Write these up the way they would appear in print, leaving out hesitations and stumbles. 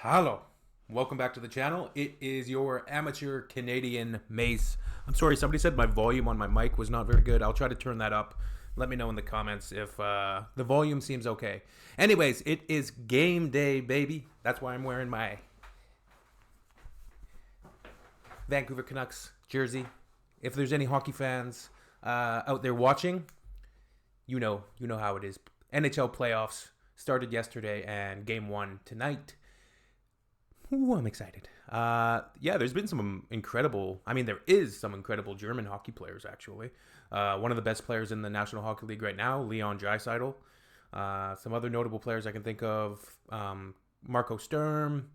Hello, welcome back to the channel. It is your amateur Canadian Mace. I'm sorry, somebody said my volume on my mic was not very good. I'll try to turn that up. Let me know in the comments if the volume seems okay. Anyways, it is game day, baby. That's why I'm wearing my Vancouver Canucks jersey. If there's any hockey fans out there watching, you know how it is. NHL playoffs started yesterday and game one tonight. Ooh, I'm excited. There's been some incredible, there is some incredible German hockey players, actually. One of the best players in the National Hockey League right now, Leon Draisaitl. Some other notable players I can think of, Marco Sturm,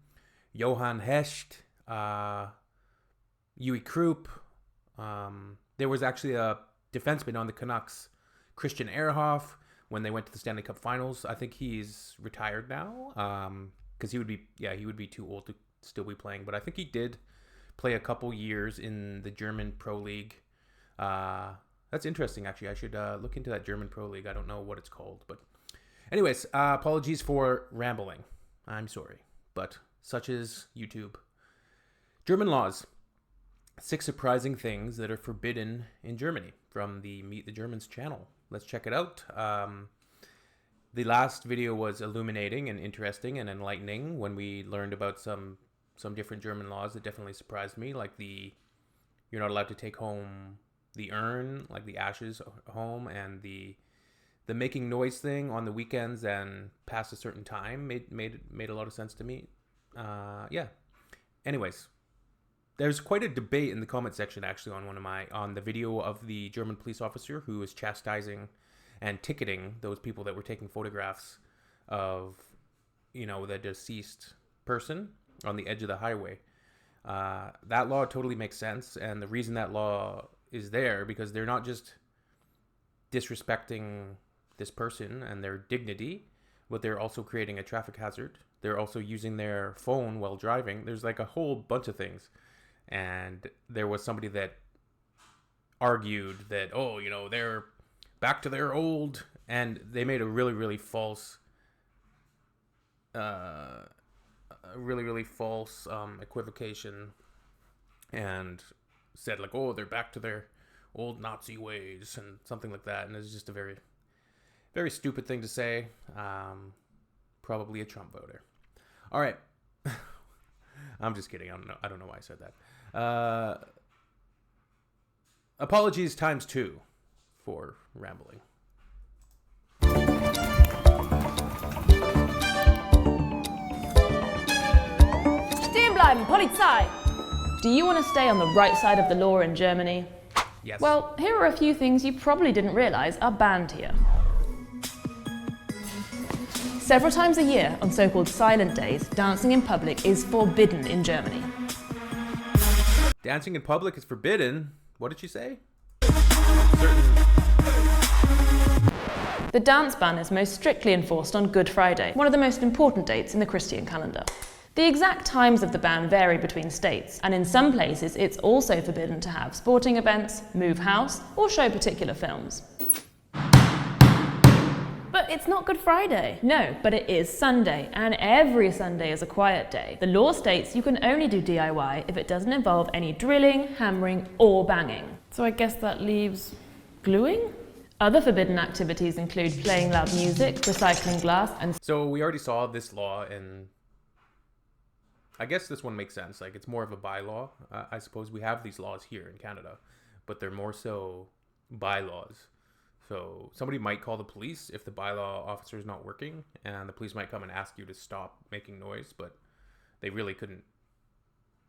Johan Hecht, Uwe Krupp. There was actually a defenseman on the Canucks, Christian Ehrhoff, when they went to the Stanley Cup Finals. I think he's retired now. Because he would be too old to still be playing. But I think he did play a couple years in the German Pro League. That's interesting, actually. I should look into that German Pro League. I don't know what it's called. But anyways, apologies for rambling. I'm sorry. But such is YouTube. German laws. 6 surprising things that are forbidden in Germany from the Meet the Germans channel. Let's check it out. The last video was illuminating and interesting and enlightening when we learned about some different German laws that definitely surprised me, like you're not allowed to take home the urn, like the ashes home, and the making noise thing on the weekends and past a certain time made a lot of sense to me. Anyways, there's quite a debate in the comment section actually on the video of the German police officer who was chastising and ticketing those people that were taking photographs of, the deceased person on the edge of the highway. That law totally makes sense. And the reason that law is there, because they're not just disrespecting this person and their dignity, but they're also creating a traffic hazard. They're also using their phone while driving. There's like a whole bunch of things. And there was somebody that argued that, they're back to their old, and they made a really, really false equivocation and said like, they're back to their old Nazi ways and something like that. And it's just a very, very stupid thing to say. Probably a Trump voter. All right. I'm just kidding. I don't know why I said that. Apologies times 2. For rambling. Stehen bleiben, Polizei! Do you want to stay on the right side of the law in Germany? Yes. Well, here are a few things you probably didn't realise are banned here. Several times a year, on so-called silent days, dancing in public is forbidden in Germany. Dancing in public is forbidden? What did she say? The dance ban is most strictly enforced on Good Friday, one of the most important dates in the Christian calendar. The exact times of the ban vary between states, and in some places it's also forbidden to have sporting events, move house, or show particular films. But it's not Good Friday. No, but it is Sunday, and every Sunday is a quiet day. The law states you can only do DIY if it doesn't involve any drilling, hammering, or banging. So I guess that leaves gluing? Other forbidden activities include playing loud music, recycling glass, and... So we already saw this law, and I guess this one makes sense. Like, it's more of a bylaw. I suppose we have these laws here in Canada, but they're more so bylaws. So somebody might call the police if the bylaw officer is not working, and the police might come and ask you to stop making noise, but they really couldn't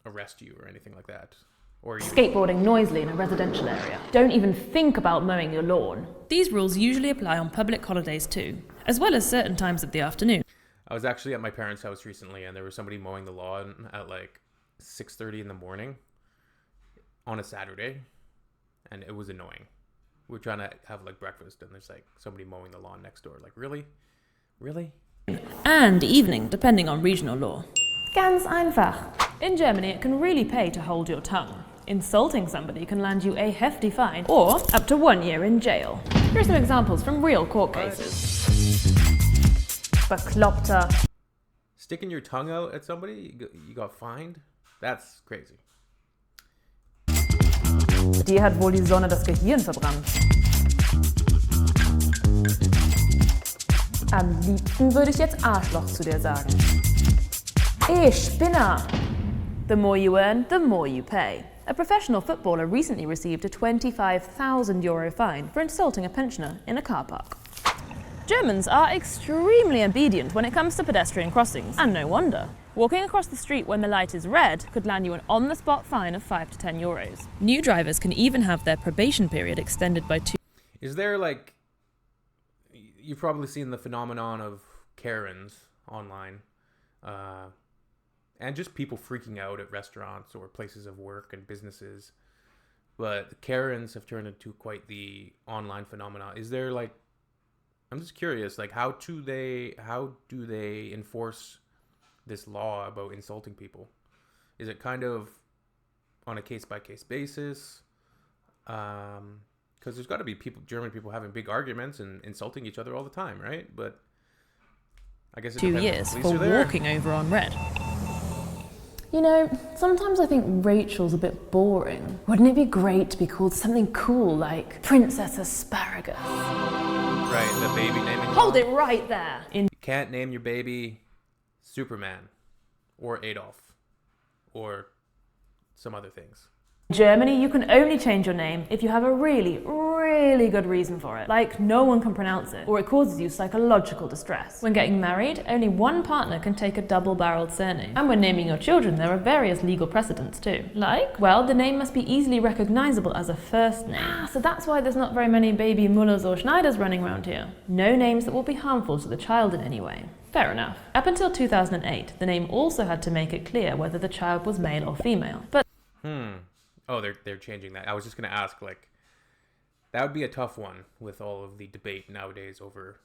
arrest you or anything like that. Or skateboarding noisily in a residential area. Don't even think about mowing your lawn. These rules usually apply on public holidays too, as well as certain times of the afternoon. I was actually at my parents' house recently, and there was somebody mowing the lawn at like 6:30 in the morning on a Saturday, and it was annoying. We're trying to have like breakfast, and there's like somebody mowing the lawn next door. Like, really? And evening, depending on regional law. Ganz einfach. In Germany, it can really pay to hold your tongue. Insulting somebody can land you a hefty fine or up to 1 year in jail. Here are some examples from real court cases. Bekloppter. Sticking your tongue out at somebody, you got fined? That's crazy. Dir hat wohl die Sonne das Gehirn verbrannt. Am liebsten würde ich jetzt Arschloch zu dir sagen. Spinner! The more you earn, the more you pay. A professional footballer recently received a €25,000 fine for insulting a pensioner in a car park. Germans are extremely obedient when it comes to pedestrian crossings, and no wonder. Walking across the street when the light is red could land you an on-the-spot fine of €5 to €10. New drivers can even have their probation period extended by 2. Is there like... You've probably seen the phenomenon of Karens online. And just people freaking out at restaurants or places of work and businesses. But the Karens have turned into quite the online phenomenon. Is there like... I'm just curious, like how do they enforce this law about insulting people? Is it kind of on a case-by-case basis? Because there's got to be German people having big arguments and insulting each other all the time, right? But I guess it 2 years for walking over on red. You know, sometimes I think Rachel's a bit boring. Wouldn't it be great to be called something cool like Princess Asparagus? Right, the baby naming. Hold it right there. You can't name your baby Superman or Adolf or some other things. In Germany, you can only change your name if you have a really, really good reason for it. Like no one can pronounce it, or it causes you psychological distress. When getting married, only one partner can take a double-barreled surname. And when naming your children, there are various legal precedents too. Like, well, the name must be easily recognizable as a first name. So that's why there's not very many baby Mullers or Schneiders running around here. No names that will be harmful to the child in any way. Fair enough. Up until 2008, the name also had to make it clear whether the child was male or female. But Oh, they're changing that. I was just going to ask, like, that would be a tough one with all of the debate nowadays over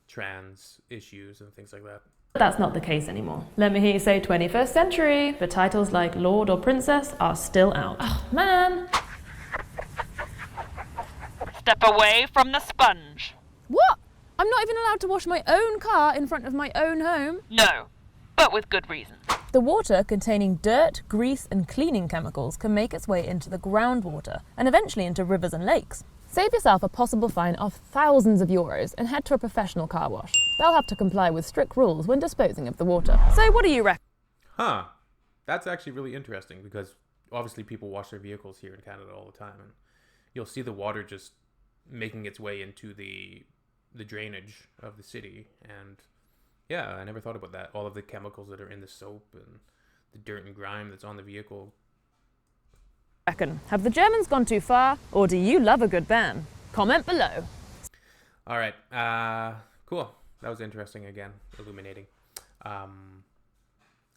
trans issues and things like that. That's not the case anymore. Let me hear you say 21st century, but titles like Lord or Princess are still out. Oh, man! Step away from the sponge. What? I'm not even allowed to wash my own car in front of my own home? No, but with good reason. The water containing dirt, grease and cleaning chemicals can make its way into the groundwater and eventually into rivers and lakes. Save yourself a possible fine of thousands of euros and head to a professional car wash. They'll have to comply with strict rules when disposing of the water. So what do you reckon? Huh. That's actually really interesting because obviously people wash their vehicles here in Canada all the time and you'll see the water just making its way into the drainage of the city. And yeah, I never thought about that. All of the chemicals that are in the soap and the dirt and grime that's on the vehicle. Have the Germans gone too far, or do you love a good ban? Comment below. All right. Cool. That was interesting again. Illuminating. I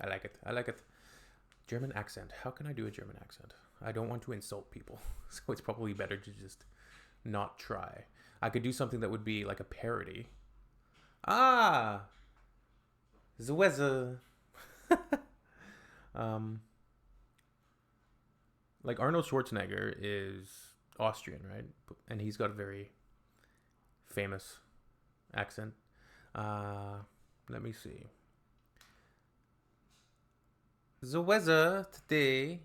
like it. I like it. German accent. How can I do a German accent? I don't want to insult people. So it's probably better to just not try. I could do something that would be like a parody. The weather. Like Arnold Schwarzenegger is Austrian, right? And he's got a very famous accent. Let me see. The weather today.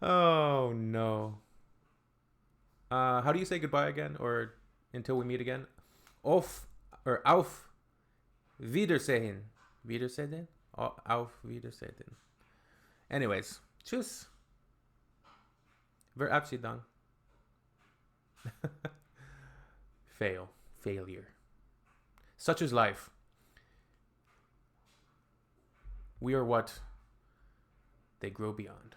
Oh no. How do you say goodbye again, or until we meet again? Auf Wiedersehen. Wiedersehen? Auf Wiedersehen. Anyways, tschüss. Verabschiedung. Failure. Such is life. We are what they grow beyond.